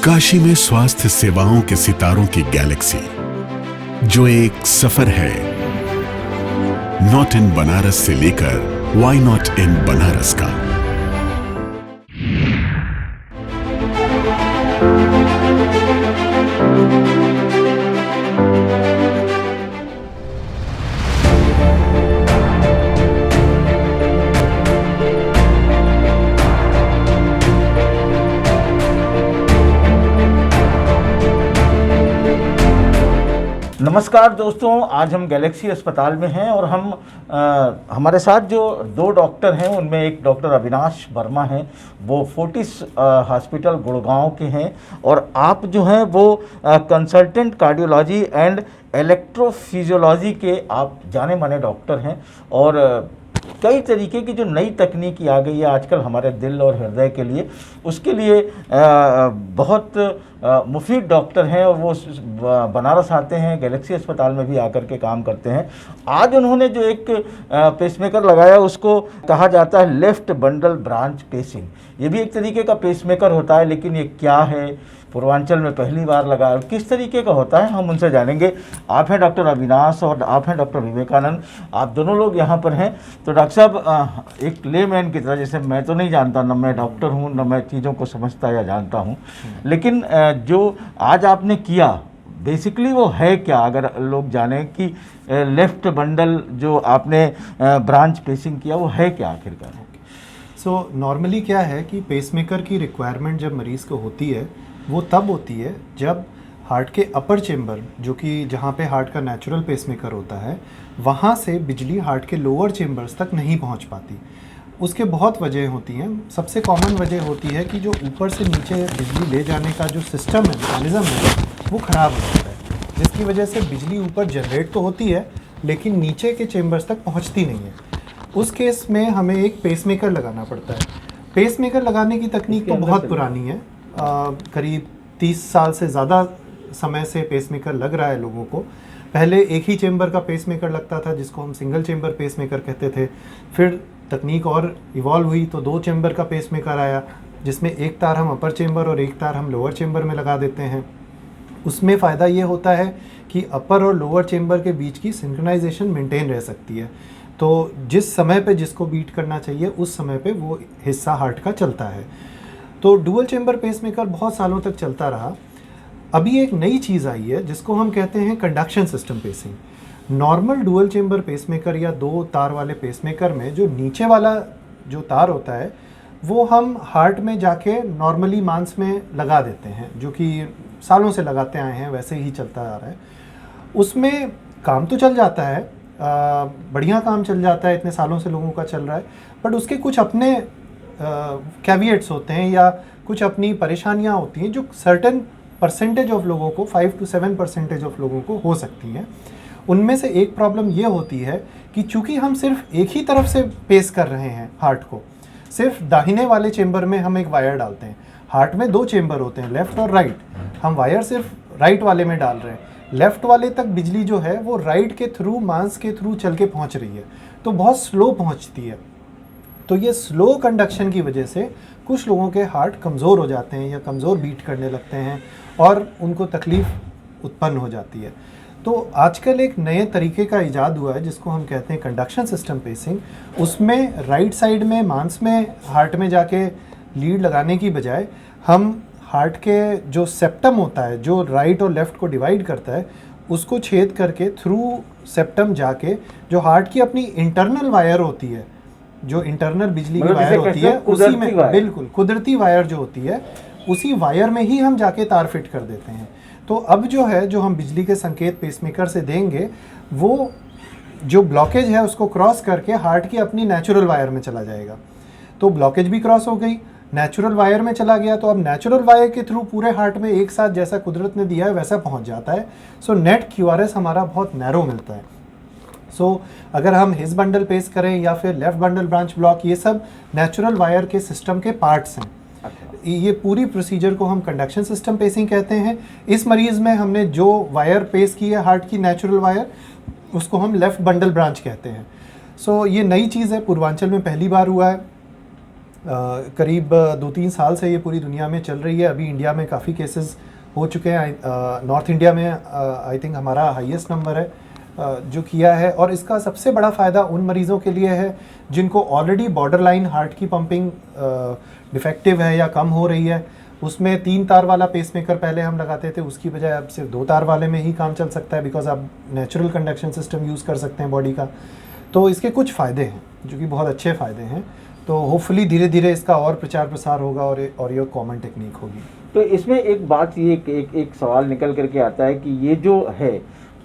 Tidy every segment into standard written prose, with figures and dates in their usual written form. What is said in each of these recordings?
काशी में स्वास्थ्य सेवाओं के सितारों की गैलेक्सी, जो एक सफर है नॉट इन बनारस से लेकर व्हाई नॉट इन बनारस का। नमस्कार दोस्तों, आज हम गैलेक्सी अस्पताल में हैं और हम हमारे साथ जो दो डॉक्टर हैं उनमें एक डॉक्टर अविनाश वर्मा हैं, वो फोर्टिस हॉस्पिटल गुड़गांव के हैं, और आप जो हैं वो कंसल्टेंट कार्डियोलॉजी एंड इलेक्ट्रोफिजियोलॉजी के आप जाने माने डॉक्टर हैं। और कई तरीके की जो नई तकनीकी आ गई है आजकल हमारे दिल और हृदय के लिए, उसके लिए बहुत मुफीद डॉक्टर हैं और वो बनारस आते हैं, गैलेक्सी अस्पताल में भी आकर के काम करते हैं। आज उन्होंने जो एक पेसमेकर लगाया उसको कहा जाता है लेफ्ट बंडल ब्रांच पेसिंग। ये भी एक तरीके का पेसमेकर होता है, लेकिन ये क्या है, पूर्वांचल में पहली बार लगा, किस तरीके का होता है, हम उनसे जानेंगे। आप हैं डॉक्टर अविनाश और आप हैं डॉक्टर विवेकानंद, आप दोनों लोग यहाँ पर हैं। तो डॉक्टर साहब, एक लेमैन की तरह, जैसे मैं तो नहीं जानता, न मैं डॉक्टर हूँ न मैं चीज़ों को समझता या जानता हूँ, लेकिन जो आज आपने किया बेसिकली वो है क्या, अगर लोग जाने कि लेफ्ट बंडल जो आपने ब्रांच पेसिंग किया वो है क्या आखिरकार? सो नॉर्मली क्या है कि पेसमेकर की रिक्वायरमेंट जब मरीज़ को होती है वो तब होती है जब हार्ट के अपर चेम्बर, जो कि जहाँ पे हार्ट का नेचुरल पेसमेकर होता है, वहाँ से बिजली हार्ट के लोअर चेम्बर्स तक नहीं पहुँच पाती। उसके बहुत वजह होती हैं। सबसे कॉमन वजह होती है कि जो ऊपर से नीचे बिजली ले जाने का जो सिस्टम है, मैकेनिज़्म है, वो ख़राब हो जाता है, जिसकी वजह से बिजली ऊपर जनरेट तो होती है लेकिन नीचे के चेम्बर्स तक पहुँचती नहीं है। उस केस में हमें एक पेसमेकर लगाना पड़ता है। पेसमेकर लगाने की तकनीक तो बहुत पुरानी है, करीब 30 साल से ज़्यादा समय से पेसमेकर लग रहा है लोगों को। पहले एक ही चेम्बर का पेसमेकर लगता था जिसको हम सिंगल चेम्बर पेसमेकर कहते थे। फिर तकनीक और इवॉल्व हुई तो 2 चेम्बर का पेसमेकर आया, जिसमें एक तार हम अपर चेम्बर और एक तार हम लोअर चेम्बर में लगा देते हैं। उसमें फ़ायदा ये होता है कि अपर और लोअर चेम्बर के बीच की सिंक्रोनाइजेशन मेंटेन रह सकती है, तो जिस समय पे जिसको बीट करना चाहिए उस समय पे वो हिस्सा हार्ट का चलता है। तो डुअल चेम्बर पेसमेकर बहुत सालों तक चलता रहा। अभी एक नई चीज़ आई है जिसको हम कहते हैं conduction system pacing. Normal dual chamber pacemaker या 2 तार वाले पेसमेकर में जो नीचे वाला जो तार होता है वो हम हार्ट में जाके नॉर्मली मांस में लगा देते हैं, जो कि सालों से लगाते आए हैं, वैसे ही चलता आ रहा है। उसमें काम तो चल जाता है, बढ़िया काम चल जाता है, इतने सालों से लोगों का चल रहा है, बट उसके कुछ अपने कैविएट्स होते हैं या कुछ अपनी परेशानियां होती हैं जो सर्टेन परसेंटेज ऑफ लोगों को, 5 to 7% ऑफ लोगों को हो सकती हैं। उनमें से एक प्रॉब्लम ये होती है कि चूंकि हम सिर्फ एक ही तरफ से पेस कर रहे हैं हार्ट को, सिर्फ दाहिने वाले चेम्बर में हम एक वायर डालते हैं। हार्ट में 2 चेम्बर होते हैं, लेफ्ट और राइट। हम वायर सिर्फ राइट वाले में डाल रहे हैं, लेफ्ट वाले तक बिजली जो है वो राइट के थ्रू, मांस के थ्रू चल के पहुंच रही है, तो बहुत स्लो पहुंचती है। तो ये स्लो कंडक्शन की वजह से कुछ लोगों के हार्ट कमज़ोर हो जाते हैं या कमज़ोर बीट करने लगते हैं और उनको तकलीफ़ उत्पन्न हो जाती है। तो आजकल एक नए तरीके का इजाद हुआ है जिसको हम कहते हैं कंडक्शन सिस्टम पेसिंग। उसमें राइट साइड में मांस में हार्ट में जाके लीड लगाने की बजाय हम हार्ट के जो सेप्टम होता है, जो राइट और लेफ़्ट को डिवाइड करता है, उसको छेद करके थ्रू सेप्टम जाके जो हार्ट की अपनी इंटरनल वायर होती है, जो इंटरनल बिजली की वायर होती है, उसी में बिल्कुल कुदरती वायर जो होती है, उसी वायर में ही हम जाके तार फिट कर देते हैं। तो अब जो है, जो हम बिजली के संकेत पेसमेकर से देंगे, वो जो ब्लॉकेज है उसको क्रॉस करके हार्ट की अपनी नेचुरल वायर में चला जाएगा। तो ब्लॉकेज भी क्रॉस हो गई, नेचुरल वायर में चला गया, तो अब नेचुरल वायर के थ्रू पूरे हार्ट में एक साथ जैसा कुदरत ने दिया है वैसा पहुंच जाता है। सो नेट QRS हमारा बहुत नैरो मिलता है। सो अगर हम हिज बंडल पेस करें या फिर लेफ्ट बंडल ब्रांच ब्लॉक, ये सब नेचुरल वायर के सिस्टम के पार्ट्स हैं। ये पूरी प्रोसीजर को हम कंडक्शन सिस्टम पेसिंग कहते हैं। इस मरीज़ में हमने जो वायर पेस की है हार्ट की नेचुरल वायर, उसको हम लेफ्ट बंडल ब्रांच कहते हैं। सो ये नई चीज़ है, पूर्वांचल में पहली बार हुआ है। करीब 2-3 साल से ये पूरी दुनिया में चल रही है। अभी इंडिया में काफ़ी केसेस हो चुके हैं। नॉर्थ इंडिया में आई थिंक हमारा हाईएस्ट नंबर है जो किया है। और इसका सबसे बड़ा फ़ायदा उन मरीज़ों के लिए है जिनको ऑलरेडी बॉर्डरलाइन हार्ट की पंपिंग डिफेक्टिव है या कम हो रही है। उसमें 3 तार वाला पेसमेकर पहले हम लगाते थे, उसकी बजाय अब सिर्फ 2 तार वाले में ही काम चल सकता है, बिकॉज आप नेचुरल कंडक्शन सिस्टम यूज़ कर सकते हैं बॉडी का। तो इसके कुछ फ़ायदे हैं जो कि बहुत अच्छे फ़ायदे हैं। तो होपफुली धीरे धीरे इसका और प्रचार प्रसार होगा और ये कॉमन टेक्निक होगी। तो इसमें एक बात ये एक सवाल निकल करके आता है कि ये जो है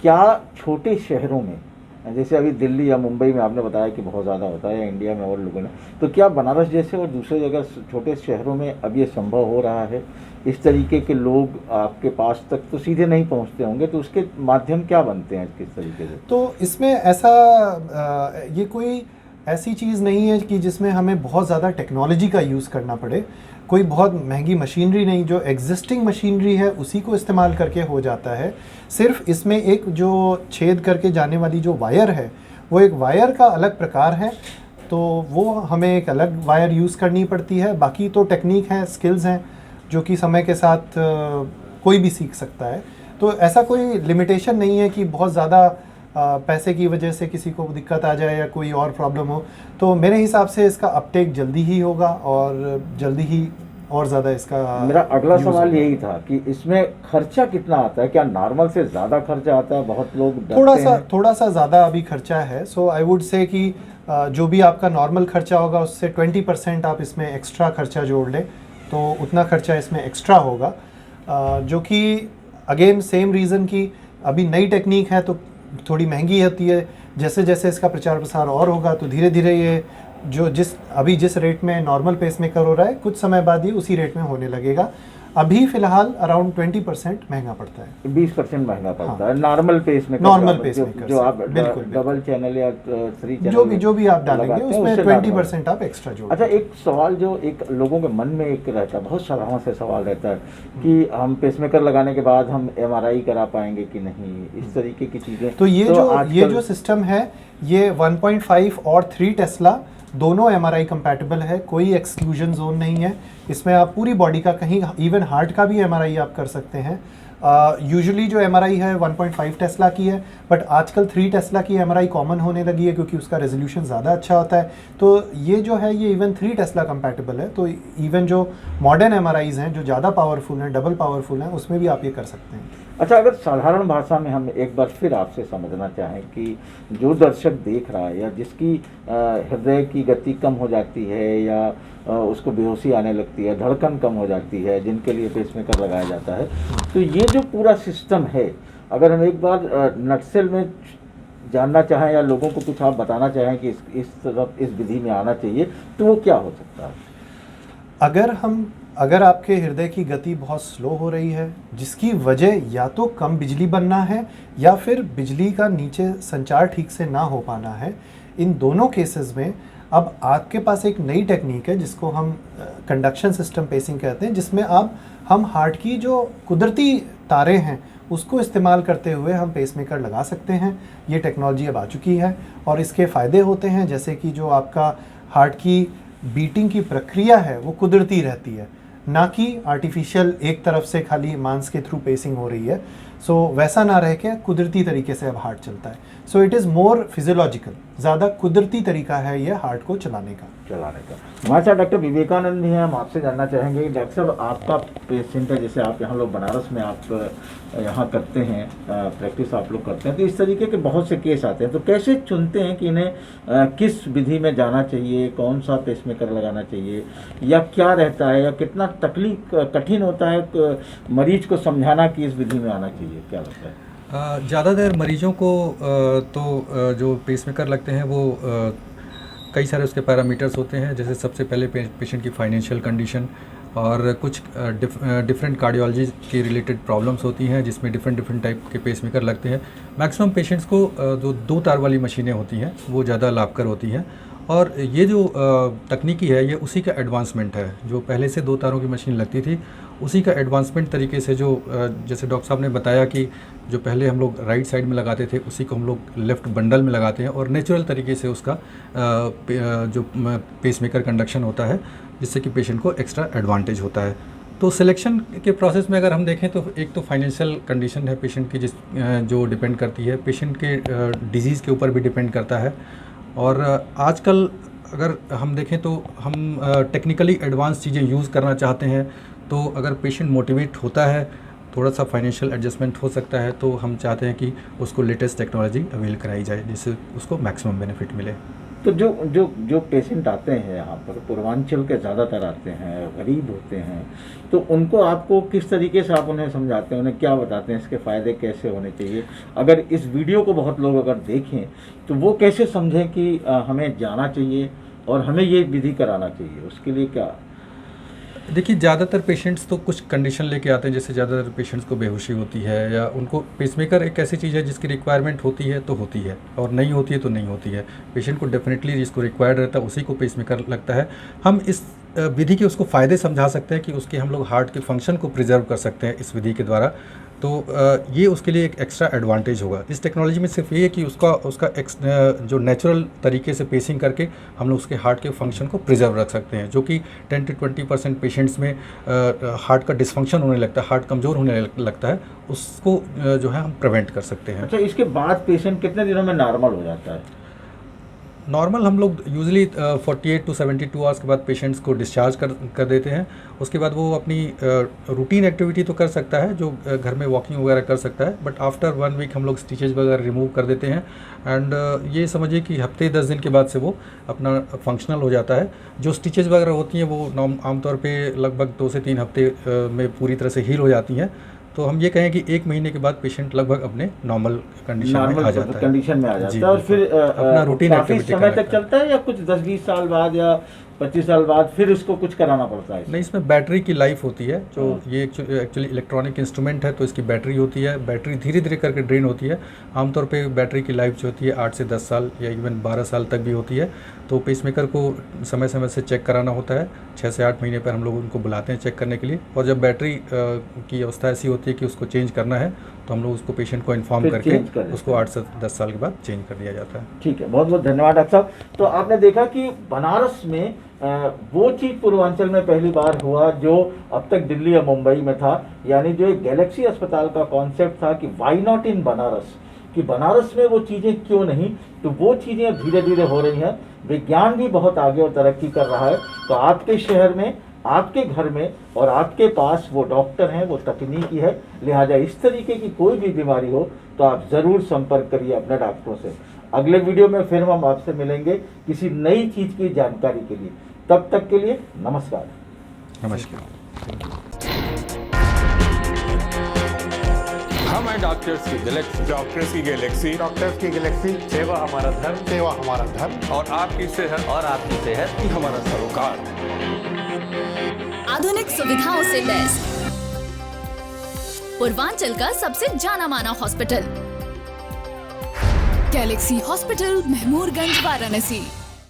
क्या छोटे शहरों में, जैसे अभी दिल्ली या मुंबई में आपने बताया कि बहुत ज़्यादा होता है, या इंडिया में और लोगों ने, तो क्या बनारस जैसे और दूसरे जगह छोटे शहरों में अब ये संभव हो रहा है? इस तरीके के लोग आपके पास तक तो सीधे नहीं पहुंचते होंगे, तो उसके माध्यम क्या बनते हैं किस तरीके से? तो इसमें ऐसा ये कोई ऐसी चीज़ नहीं है कि जिसमें हमें बहुत ज़्यादा टेक्नोलॉजी का यूज़ करना पड़े। कोई बहुत महंगी मशीनरी नहीं, जो एग्जिस्टिंग मशीनरी है उसी को इस्तेमाल करके हो जाता है। सिर्फ इसमें एक जो छेद करके जाने वाली जो वायर है वो एक वायर का अलग प्रकार है, तो वो हमें एक अलग वायर यूज़ करनी पड़ती है। बाकी तो टेक्निक है, स्किल्स हैं जो कि समय के साथ कोई भी सीख सकता है। तो ऐसा कोई लिमिटेशन नहीं है कि बहुत ज़्यादा पैसे की वजह से किसी को दिक्कत आ जाए या कोई और प्रॉब्लम हो। तो मेरे हिसाब से इसका अपटेक जल्दी ही होगा और जल्दी ही और ज़्यादा इसका। मेरा अगला सवाल यही था कि इसमें खर्चा कितना आता है? क्या नॉर्मल से ज़्यादा खर्चा आता है? बहुत लोग थोड़ा सा ज़्यादा अभी खर्चा है। सो आई वुड से कि जो भी आपका नॉर्मल खर्चा होगा उससे 20% आप इसमें एक्स्ट्रा खर्चा जोड़ लें तो उतना खर्चा इसमें एक्स्ट्रा होगा, जो कि अगेन सेम रीज़न कि अभी नई टेक्निक है तो थोड़ी महंगी होती है। जैसे जैसे इसका प्रचार प्रसार और होगा तो धीरे धीरे ये जो जिस रेट में नॉर्मल पेसमेकर हो रहा है, कुछ समय बाद ये उसी रेट में होने लगेगा। अभी फिलहाल अराउंड 20% महंगा पड़ता है, 20% महंगा पड़ता हाँ। है नॉर्मल पेसमेकर। नॉर्मल पेसमेकर जो आप बिल्कुल डबल चैनल या 3 चैनल जो भी आप डालेंगे उसमें 20% आप एक्स्ट्रा जोड़। अच्छा, एक सवाल जो एक लोगों के मन में एक रहता है, बहुत सारा से सवाल रहता है कि हम पेसमेकर लगाने के बाद हम MRI करा पाएंगे कि नहीं, इस तरीके की चीज़ें। तो ये जो सिस्टम है ये 1.5 और 3 टेस्ला दोनों MRI कंपैटिबल है, कोई एक्सक्लूजन जोन नहीं है। इसमें आप पूरी बॉडी का, कहीं इवन हार्ट का भी MRI आप कर सकते हैं। यूजुअली जो MRI है 1.5 टेस्ला की है, बट आजकल 3 टेस्ला की MRI कॉमन होने लगी है क्योंकि उसका रेजोल्यूशन ज़्यादा अच्छा होता है। तो ये जो है ये इवन 3 टेस्ला कंपैटिबल है। तो इवन जो मॉडर्न MRIs हैं जो ज़्यादा पावरफुल हैं, डबल पावरफुल हैं, उसमें भी आप ये कर सकते हैं। अच्छा, अगर साधारण भाषा में हम एक बार फिर आपसे समझना चाहें कि जो दर्शक देख रहा है या जिसकी हृदय की गति कम हो जाती है या उसको बेहोशी आने लगती है, धड़कन कम हो जाती है, जिनके लिए पेसमेकर लगाया जाता है, तो ये जो पूरा सिस्टम है, अगर हम एक बार नटसेल में जानना चाहें या लोगों को कुछ आप बताना चाहें कि इस विधि में आना चाहिए, तो वो क्या हो सकता है? अगर आपके हृदय की गति बहुत स्लो हो रही है जिसकी वजह या तो कम बिजली बनना है या फिर बिजली का नीचे संचार ठीक से ना हो पाना है, इन दोनों केसेस में अब आपके पास एक नई टेक्निक है जिसको हम कंडक्शन सिस्टम पेसिंग कहते हैं, जिसमें हम हार्ट की जो कुदरती तारें हैं उसको इस्तेमाल करते हुए हम पेसमेकर लगा सकते हैं। ये टेक्नोलॉजी अब आ चुकी है और इसके फ़ायदे होते हैं जैसे कि जो आपका हार्ट की बीटिंग की प्रक्रिया है वो कुदरती रहती है, ना कि आर्टिफिशियल एक तरफ से खाली मांस के थ्रू पेसिंग हो रही है। सो वैसा ना रह के कुदरती तरीके से अब हार्ट चलता है। So it is more physiological, ज़्यादा कुदरती तरीका है ये हार्ट को चलाने का। हमारे साथ डॉक्टर विवेकानंद भी हैं। हम आपसे जानना चाहेंगे डॉक्टर साहब, आपका पेशेंट है, जैसे आप यहाँ लोग बनारस में आप यहाँ करते हैं, प्रैक्टिस आप लोग करते हैं, तो इस तरीके के बहुत से केस आते हैं, तो कैसे चुनते हैं कि इन्हें किस विधि में जाना चाहिए, कौन सा पेसमेकर लगाना चाहिए, या क्या रहता है, या कितना तकलीफ कठिन होता है मरीज को समझाना कि इस विधि में आना चाहिए, क्या लगता है? ज़्यादातर मरीजों को जो पेसमेकर लगते हैं वो कई सारे उसके पैरामीटर्स होते हैं। जैसे सबसे पहले पेशेंट की फाइनेंशियल कंडीशन और कुछ डिफरेंट कार्डियोलॉजी के रिलेटेड प्रॉब्लम्स होती हैं जिसमें डिफरेंट टाइप के पेसमेकर लगते हैं। मैक्सिमम पेशेंट्स को जो 2 तार वाली मशीनें होती हैं वो ज़्यादा लाभकर होती हैं, और ये जो तकनीकी है ये उसी का एडवांसमेंट है। जो पहले से 2 तारों की मशीन लगती थी उसी का एडवांसमेंट तरीके से जो जैसे डॉक्टर साहब ने बताया कि जो पहले हम लोग राइट साइड में लगाते थे उसी को हम लोग लेफ़्ट बंडल में लगाते हैं और नेचुरल तरीके से उसका जो पेसमेकर कंडक्शन होता है जिससे कि पेशेंट को एक्स्ट्रा एडवांटेज होता है। तो सिलेक्शन के प्रोसेस में अगर हम देखें तो एक तो फाइनेंशियल कंडीशन है पेशेंट की जो डिपेंड करती है, पेशेंट के डिजीज़ के ऊपर भी डिपेंड करता है। और आजकल अगर हम देखें तो हम टेक्निकली एडवांस चीज़ें यूज़ करना चाहते हैं, तो अगर पेशेंट मोटिवेट होता है, थोड़ा सा फाइनेंशियल एडजस्टमेंट हो सकता है, तो हम चाहते हैं कि उसको लेटेस्ट टेक्नोलॉजी अवेल कराई जाए जिससे उसको मैक्सिमम बेनिफिट मिले। तो जो पेशेंट आते हैं यहाँ पर पूर्वांचल के ज़्यादातर आते हैं, गरीब होते हैं, तो उनको आपको किस तरीके से आप उन्हें समझाते हैं, उन्हें क्या बताते हैं, इसके फ़ायदे कैसे होने चाहिए? अगर इस वीडियो को बहुत लोग अगर देखें तो वो कैसे समझें कि हमें जाना चाहिए और हमें ये विधि कराना चाहिए, उसके लिए क्या? देखिए, ज़्यादातर पेशेंट्स तो कुछ कंडीशन लेके आते हैं, जैसे ज़्यादातर पेशेंट्स को बेहोशी होती है या उनको पेसमेकर एक ऐसी चीज़ है जिसकी रिक्वायरमेंट होती है तो होती है और नहीं होती है तो नहीं होती है। पेशेंट को डेफिनेटली जिसको रिक्वायर्ड रहता है उसी को पेसमेकर लगता है। हम इस विधि के उसको फ़ायदे समझा सकते हैं कि उसके हम लोग हार्ट के फंक्शन को प्रिजर्व कर सकते हैं इस विधि के द्वारा, तो ये उसके लिए एक एक्स्ट्रा एडवांटेज होगा। इस टेक्नोलॉजी में सिर्फ ये है कि उसका जो नेचुरल तरीके से पेसिंग करके हम लोग उसके हार्ट के फंक्शन को प्रिजर्व रख सकते हैं, जो कि 10 to 20% पेशेंट्स में हार्ट का डिसफंक्शन होने लगता है, हार्ट कमज़ोर होने लगता है, उसको जो है हम प्रिवेंट कर सकते हैं। अच्छा, इसके बाद पेशेंट कितने दिनों में नॉर्मल हो जाता है? नॉर्मल हम लोग यूजली 48 to 72 आवर्स के बाद पेशेंट्स को डिस्चार्ज कर देते हैं। उसके बाद वो अपनी रूटीन एक्टिविटी तो कर सकता है, जो घर में वॉकिंग वगैरह कर सकता है, बट आफ्टर 1 वीक हम लोग स्टिचेज वगैरह रिमूव कर देते हैं एंड ये समझिए कि हफ्ते 10 दिन के बाद से वो अपना फंक्शनल हो जाता है। जो स्टिचेज वगैरह होती हैं वो आमतौर पे लगभग 2 से 3 हफ्ते में पूरी तरह से हील हो जाती हैं, तो हम ये कहें कि 1 महीने के बाद पेशेंट लगभग अपने नॉर्मल कंडीशन में आ जाता है और फिर अपना रूटीन काफी समय तक चलता है या कुछ 10-20 साल बाद या 25 साल बाद फिर उसको कुछ कराना पड़ता है? नहीं, इसमें बैटरी की लाइफ होती है, जो ये एक्चुअली इलेक्ट्रॉनिक इंस्ट्रूमेंट है, तो इसकी बैटरी होती है, बैटरी धीरे धीरे करके ड्रेन होती है। आमतौर पे बैटरी की लाइफ जो होती है 8 से 10 साल या इवन 12 साल तक भी होती है। तो पेसमेकर को समय समय से चेक कराना होता है, 6 से 8 महीने पर हम लोग उनको बुलाते हैं चेक करने के लिए, और जब बैटरी की अवस्था ऐसी होती है कि उसको चेंज करना है तो हम लोग उसको पेशेंट को इन्फॉर्म करके उसको 8 से 10 साल के बाद चेंज कर दिया जाता है। ठीक है, बहुत बहुत धन्यवाद डॉक्टर साहब। तो आपने देखा कि बनारस में वो चीज़ पूर्वांचल में पहली बार हुआ जो अब तक दिल्ली या मुंबई में था, यानी जो एक गैलेक्सी अस्पताल का कॉन्सेप्ट था कि वाई नॉट इन बनारस, कि बनारस में वो चीज़ें क्यों नहीं, तो वो चीज़ें अब धीरे धीरे हो रही हैं। विज्ञान भी बहुत आगे और तरक्की कर रहा है, तो आपके शहर में, आपके घर में और आपके पास वो डॉक्टर हैं, वो तकनीकी है, लिहाजा इस तरीके की कोई भी बीमारी हो तो आप ज़रूर संपर्क करिए अपने डॉक्टरों से। अगले वीडियो में फिर हम आपसे मिलेंगे किसी नई चीज़ की जानकारी के लिए। तब तक के लिए नमस्कार। नमस्कार। हम हैं डॉक्टर्स की गैलेक्सी। डॉक्टर्स की गैलेक्सी। डॉक्टर्स की गैलेक्सी। सेवा हमारा धर्म। सेवा हमारा धर्म। और आपकी सेहत ही हमारा सरोकार। आधुनिक सुविधाओं से लैस पूर्वांचल का सबसे जाना माना hospital, Galaxy hospital, Mahmoorganj, Varanasi.